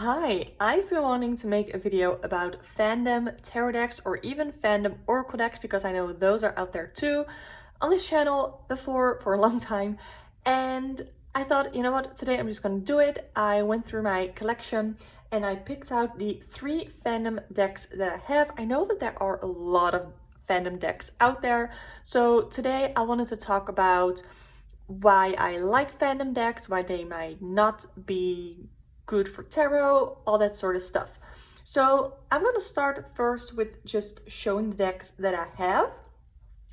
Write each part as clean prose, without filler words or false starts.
Hi, I've been wanting to make a video about fandom tarot decks or even fandom oracle decks because I know those are out there too on this channel before for a long time. And I thought, you know what, today I'm just gonna do it. I went through my collection and I picked out the 3 fandom decks that I have. I know that there are a lot of fandom decks out there. So today I wanted to talk about why I like fandom decks, why they might not be good for tarot, all that sort of stuff. So I'm going to start first with just showing the decks that I have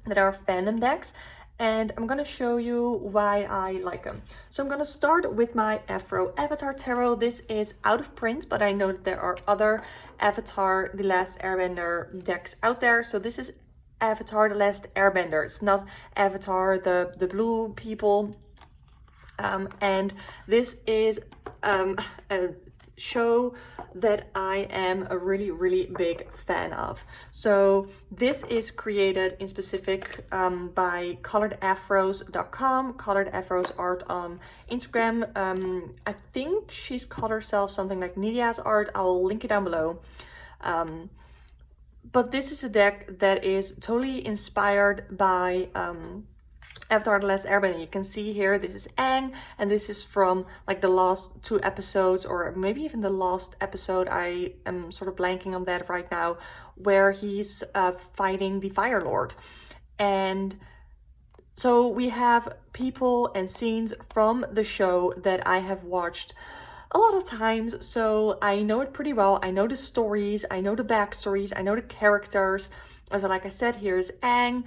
that are fandom decks, and I'm going to show you why I like them. So I'm going to start with my Afro Avatar Tarot. This is out of print, but I know that there are other Avatar The Last Airbender decks out there. So this is Avatar The Last Airbender. It's not Avatar the blue people. And this is a show that I am a really big fan of. So this is created in specific by coloredafros.com, Colored Afros Art on Instagram. I think she's called herself something like Nidia's Art. I'll link it down below. But this is a deck that is totally inspired by Avatar The Last Airbender. You can see here, this is Aang, and this is from like the last 2 episodes, or maybe even the last episode. I am sort of blanking on that right now, where he's fighting the Fire Lord. And so we have people and scenes from the show that I have watched a lot of times, so I know it pretty well. I know the stories, I know the backstories, I know the characters. So like I said, here's Aang,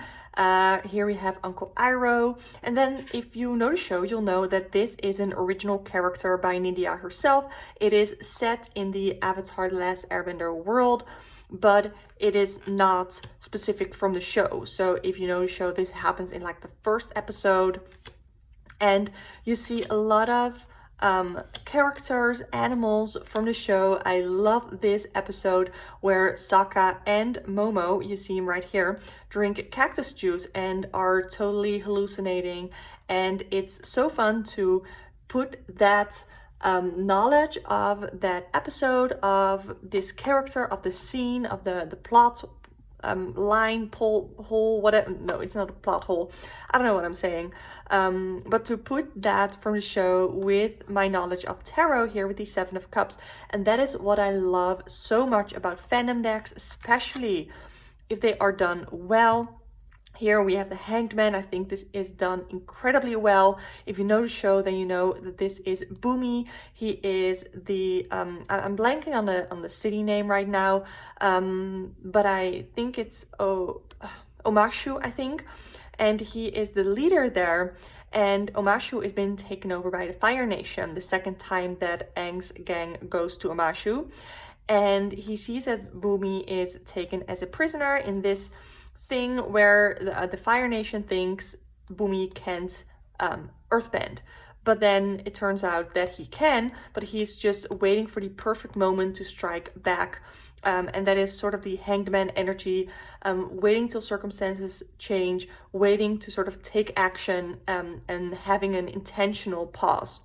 here we have Uncle Iroh, and then if you know the show, you'll know that this is an original character by Nidia herself. It is set in the Avatar The Last Airbender world, but it is not specific from the show. So if you know the show, this happens in like the first episode, and you see a lot of characters, animals from the show. I love this episode where Sokka and Momo, you see him right here, drink cactus juice and are totally hallucinating. And it's so fun to put that knowledge of that episode, of this character, of the scene, of the plot line, hole, whatever. No, it's not a plot hole. I don't know what I'm saying. But to put that from the show with my knowledge of tarot here with the 7 of Cups. And that is what I love so much about fandom decks, especially if they are done well. Here we have the Hanged Man. I think this is done incredibly well. If you know the show, then you know that this is Boomy. He is the I'm blanking on the city name right now, but I think it's Omashu, I think, and he is the leader there. And Omashu has been taken over by the Fire Nation, the second time that Aang's gang goes to Omashu, and he sees that Boomy is taken as a prisoner in this thing where the Fire Nation thinks Boomy can't earthbend. But then it turns out that he can, but he's just waiting for the perfect moment to strike back. And that is sort of the Hanged Man energy, waiting till circumstances change, waiting to sort of take action, and having an intentional pause.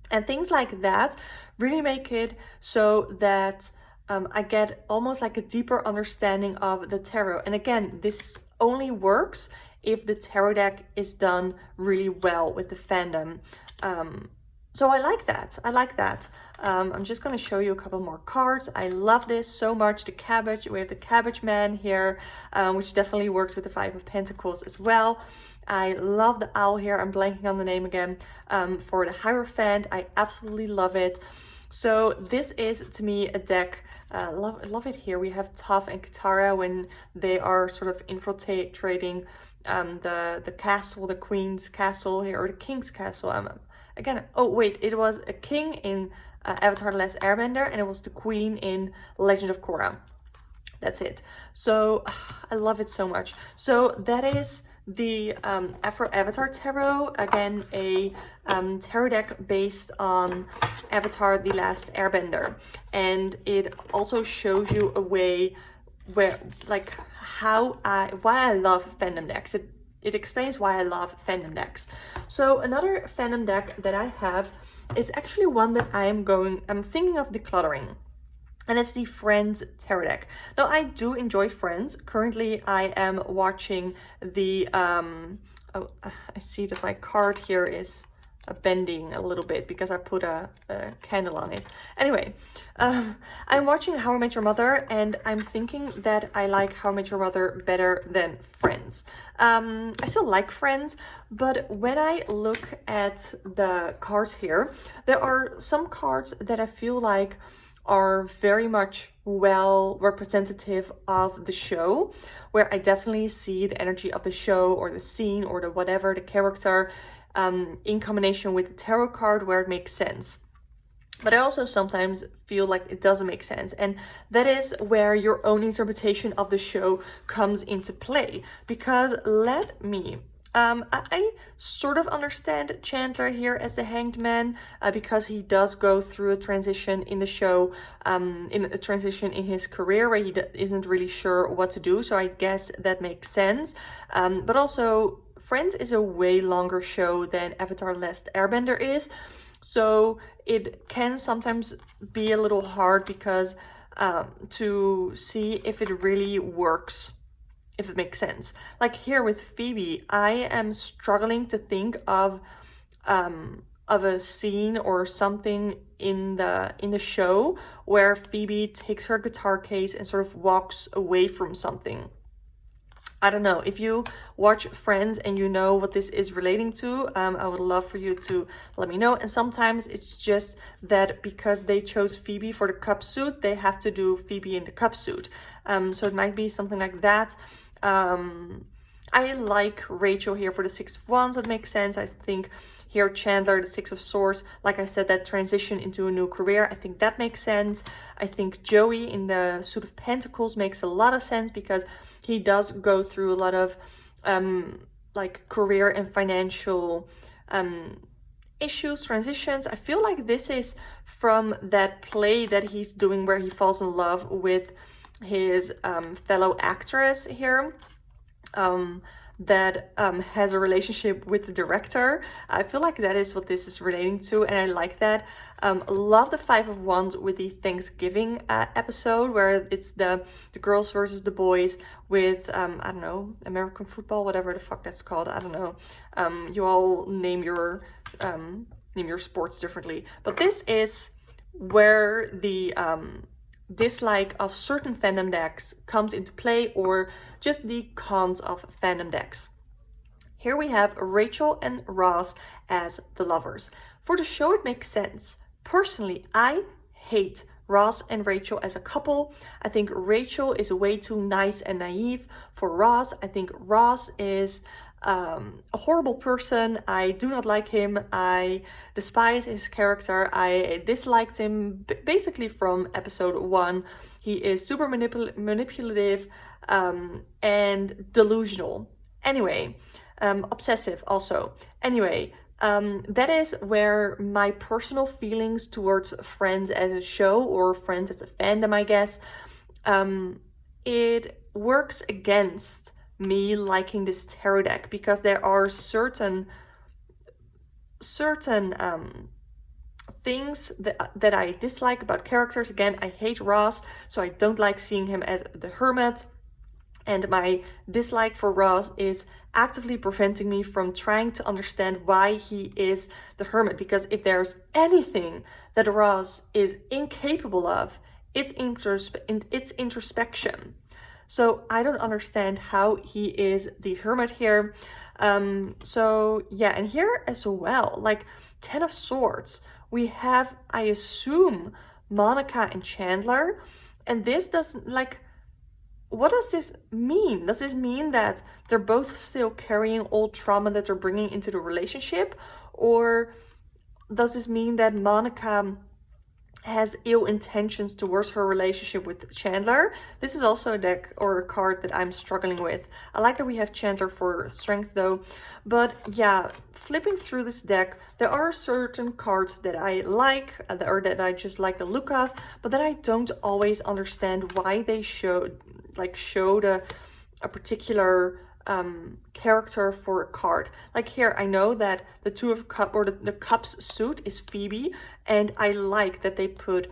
And things like that really make it so that I get almost like a deeper understanding of the tarot. And again, this only works if the tarot deck is done really well with the fandom. So I like that. I'm just going to show you a couple more cards. I love this so much. The cabbage, we have the Cabbage Man here, which definitely works with the 5 of Pentacles as well. I love the owl here. I'm blanking on the name again. For the Hierophant, I absolutely love it. So this is, to me, a deck. Love it here. We have Toph and Katara when they are sort of infiltrating the castle, the queen's castle here, or the king's castle. Again, oh wait, it was a king in Avatar The Last Airbender, and it was the queen in Legend of Korra. That's it. So I love it so much. So that is the Afro Avatar Tarot, again a tarot deck based on Avatar The Last Airbender, and it also shows you a way where, like, why I love fandom decks. It explains why I love fandom decks. So another fandom deck that I have is actually one that I'm thinking of decluttering. And it's the Friends tarot deck. Now, I do enjoy Friends. Currently, I am watching the, oh, I see that my card here is bending a little bit because I put a candle on it. Anyway, I'm watching How I Met Your Mother, and I'm thinking that I like How I Met Your Mother better than Friends. I still like Friends, but when I look at the cards here, there are some cards that I feel like are very much well representative of the show, where I definitely see the energy of the show or the scene or the whatever, the character, in combination with the tarot card where it makes sense. But I also sometimes feel like it doesn't make sense. And that is where your own interpretation of the show comes into play. Because I sort of understand Chandler here as the Hanged Man, because he does go through a transition in the show, in a transition in his career where he isn't really sure what to do. So I guess that makes sense. But also, Friends is a way longer show than Avatar: The Last Airbender is. So it can sometimes be a little hard because to see if it really works, if it makes sense. Like here with Phoebe, I am struggling to think of a scene or something in the show where Phoebe takes her guitar case and sort of walks away from something. I don't know. If you watch Friends and you know what this is relating to, I would love for you to let me know. And sometimes it's just that because they chose Phoebe for the cup suit, they have to do Phoebe in the cup suit. So it might be something like that. I like Rachel here for the Six of Wands. That makes sense. I think here Chandler, the Six of Swords, like I said, that transition into a new career, I think that makes sense. I think Joey in the Suit of Pentacles makes a lot of sense because he does go through a lot of like career and financial issues, transitions. I feel like this is from that play that he's doing where he falls in love with his fellow actress here. That has a relationship with the director. I feel like that is what this is relating to, and I like that. Love the Five of Wands with the Thanksgiving episode where it's the girls versus the boys with I don't know, American football, whatever the fuck that's called. I don't know. You all name your sports differently, but this is where the dislike of certain fandom decks comes into play, or just the cons of fandom decks. Here we have Rachel and Ross as the lovers. For the show, it makes sense. Personally, I hate Ross and Rachel as a couple. I think Rachel is way too nice and naive for Ross. I think Ross is a horrible person. I do not like him. I despise his character. I disliked him basically from episode 1. He is super manipulative and delusional. Anyway, obsessive also. Anyway, that is where my personal feelings towards Friends as a show, or Friends as a fandom, I guess, it works against me liking this tarot deck, because there are certain things that I dislike about characters. Again, I hate Ross, so I don't like seeing him as the hermit, and my dislike for Ross is actively preventing me from trying to understand why he is the hermit, because if there's anything that Ross is incapable of, it's introspection. So I don't understand how he is the hermit here. So yeah, and here as well, like Ten of Swords, we have, I assume, Monica and Chandler. And this doesn't, like, what does this mean? Does this mean that they're both still carrying old trauma that they're bringing into the relationship? Or does this mean that Monica has ill intentions towards her relationship with Chandler? This is also a deck or a card that I'm struggling with. I like that we have Chandler for strength though. But yeah, flipping through this deck, there are certain cards that I like, or that I just like the look of, but that I don't always understand why they showed a particular character for a card. Like here, I know that the Two of Cups, or the Cups suit is Phoebe, and I like that they put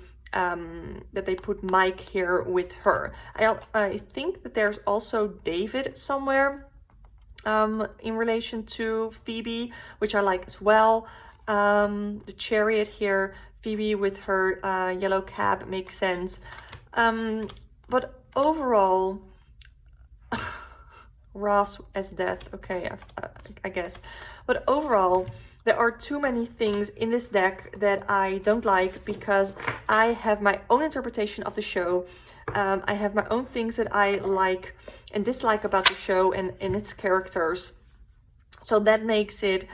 Mike here with her. I think that there's also David somewhere in relation to Phoebe, which I like as well. The Chariot here, Phoebe with her yellow cap makes sense. But overall, Ross as death, okay, I guess. But overall, there are too many things in this deck that I don't like, because I have my own interpretation of the show. I have my own things that I like and dislike about the show and its characters. So that makes it,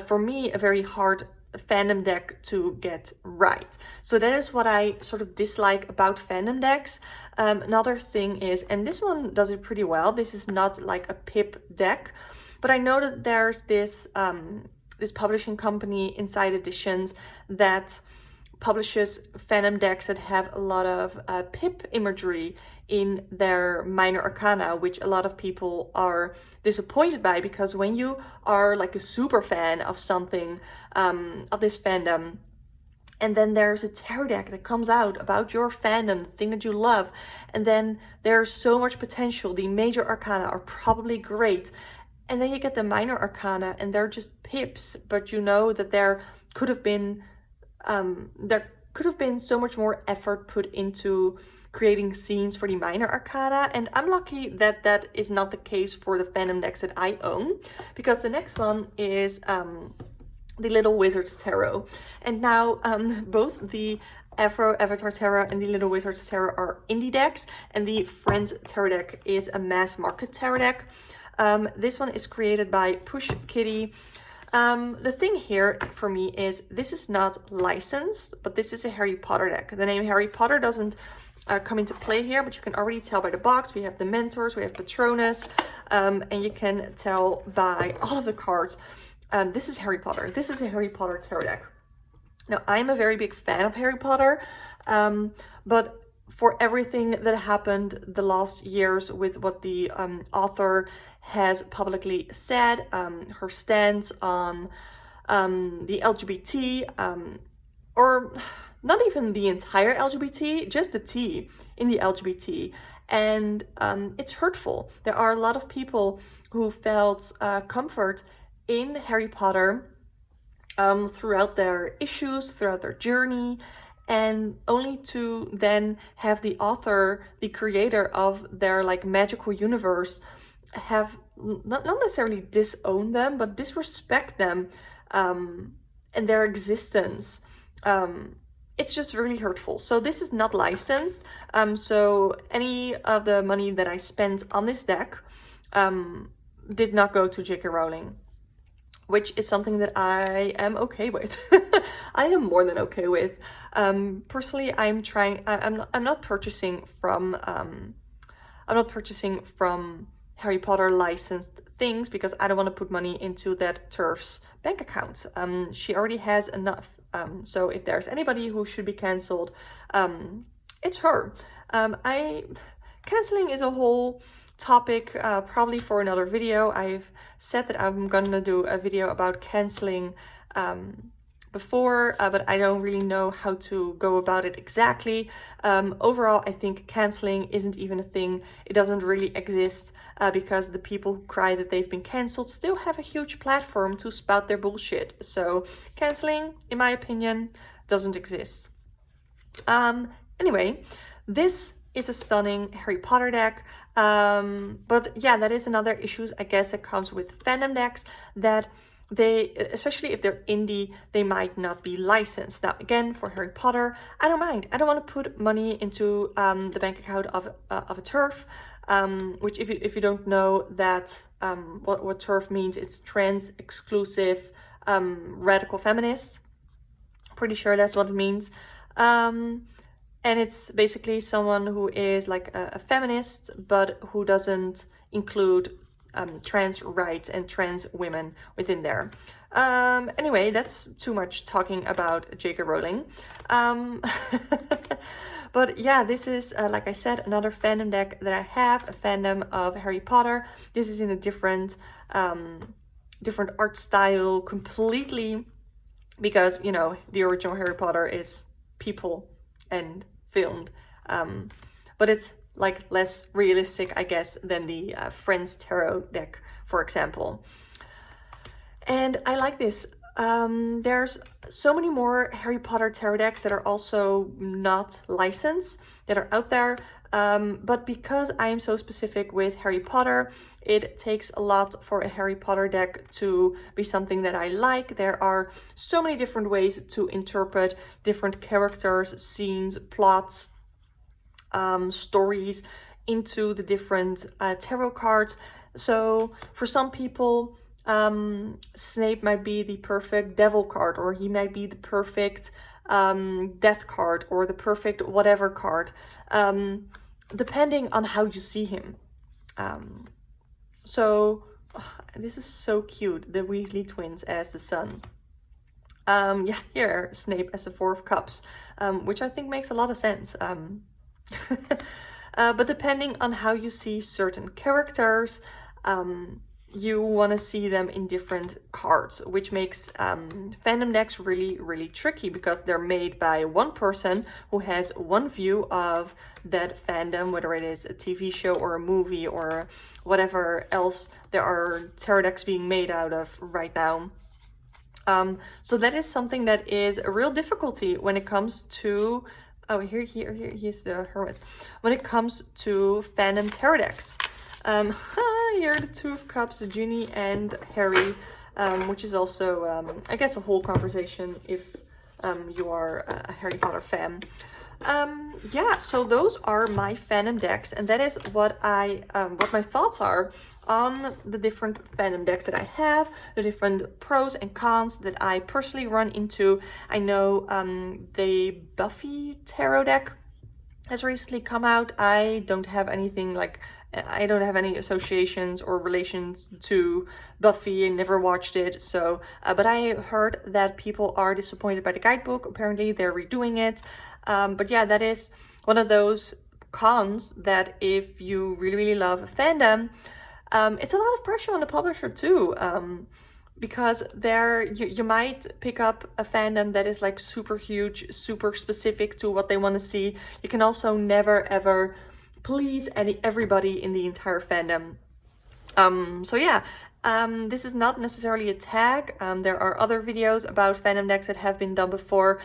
for me, a very hard fandom deck to get right. So that is what I sort of dislike about fandom decks. Another thing is, and this one does it pretty well, this is not like a pip deck, but I know that there's this this publishing company, Inside Editions, that publishes fandom decks that have a lot of pip imagery in their minor arcana, which a lot of people are disappointed by, because when you are like a super fan of something, of this fandom, and then there's a tarot deck that comes out about your fandom, the thing that you love, and then there's so much potential, the major arcana are probably great, and then you get the minor arcana and they're just pips, but you know that there could have been so much more effort put into creating scenes for the minor arcana, and I'm lucky that that is not the case for the fandom decks that I own, because the next one is the Little Wizards Tarot. And now both the Afro Avatar Tarot and the Little Wizards Tarot are indie decks, and the Friends Tarot deck is a mass market tarot deck. This one is created by Push Kitty. The thing here for me is this is not licensed, but this is a Harry Potter deck. The name Harry Potter doesn't come into play here, but you can already tell by the box. We have the Mentors, we have Patronus, and you can tell by all of the cards. This is Harry Potter. This is a Harry Potter tarot deck. Now, I'm a very big fan of Harry Potter, but for everything that happened the last years with what the author has publicly said, her stance on the LGBT, or not even the entire LGBT, just the T in the LGBT, and it's hurtful. There are a lot of people who felt comfort in Harry Potter throughout their issues, throughout their journey, and only to then have the author, the creator of their like magical universe, have not necessarily disown them, but disrespect them and their existence. It's just really hurtful. So this is not licensed. So any of the money that I spent on this deck did not go to J.K. Rowling, which is something that I am okay with. I am more than okay with. Personally, I'm not purchasing from Harry Potter licensed things, because I don't want to put money into that TERF's bank account. She already has enough. So if there's anybody who should be cancelled, it's her. Canceling is a whole topic, probably for another video. I've said that I'm gonna do a video about canceling before, but I don't really know how to go about it exactly. Overall, I think canceling isn't even a thing. It doesn't really exist, because the people who cry that they've been cancelled still have a huge platform to spout their bullshit. So canceling, in my opinion, doesn't exist. Anyway, this is a stunning Harry Potter deck. But yeah, that is another issue, I guess, that comes with fandom decks, that they, especially if they're indie, they might not be licensed. Now, again, for Harry Potter, I don't mind. I don't want to put money into the bank account of a TERF, which if you don't know that, what TERF means, it's trans exclusive radical feminist. Pretty sure that's what it means. And it's basically someone who is like a feminist, but who doesn't include trans rights and trans women within there. Anyway, that's too much talking about J.K. Rowling. But But yeah, this is, like I said, another fandom deck that I have, a fandom of Harry Potter. This is in a different art style completely, because, you know, the original Harry Potter is people and filmed. But it's like less realistic, I guess, than the Friends Tarot deck, for example. And I like this. There's so many more Harry Potter tarot decks that are also not licensed that are out there. But because I am so specific with Harry Potter, it takes a lot for a Harry Potter deck to be something that I like. There are so many different ways to interpret different characters, scenes, plots, stories into the different tarot cards. So for some people, Snape might be the perfect devil card, or he might be the perfect death card, or the perfect whatever card, depending on how you see him. So this is so cute, the Weasley twins as the sun. Yeah, here Snape as the Four of Cups, which I think makes a lot of sense. But depending on how you see certain characters, you want to see them in different cards, which makes fandom decks really, really tricky, because they're made by one person who has one view of that fandom, whether it is a TV show or a movie or whatever else there are tarot decks being made out of right now. So that is something that is a real difficulty when it comes to, oh, here's the Hermits. When it comes to fandom tarot decks. Here are the Two of Cups, Ginny and Harry, which is also, I guess, a whole conversation if you are a Harry Potter fan. Yeah, so those are my fandom decks, and that is what what my thoughts are on the different fandom decks that I have, the different pros and cons that I personally run into. I know the Buffy tarot deck has recently come out. I don't have anything like, I don't have any associations or relations to Buffy and never watched it. So, but I heard that people are disappointed by the guidebook. Apparently they're redoing it. But yeah, that is one of those cons that if you really, really love a fandom, it's a lot of pressure on the publisher too. Because there you might pick up a fandom that is like super huge, super specific to what they want to see. You can also never ever please everybody in the entire fandom. So yeah, this is not necessarily a tag. There are other videos about fandom decks that have been done before.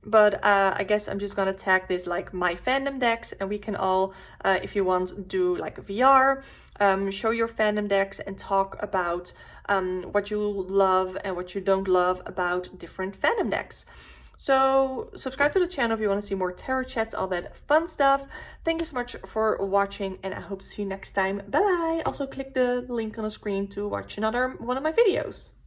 But I guess I'm just gonna tag this like my fandom decks, and we can all, if you want, do like a VR, show your fandom decks and talk about what you love and what you don't love about different fandom decks. So subscribe to the channel if you want to see more tarot chats, all that fun stuff. Thank you so much for watching, and I hope to see you next time. Bye bye. Also click the link on the screen to watch another one of my videos.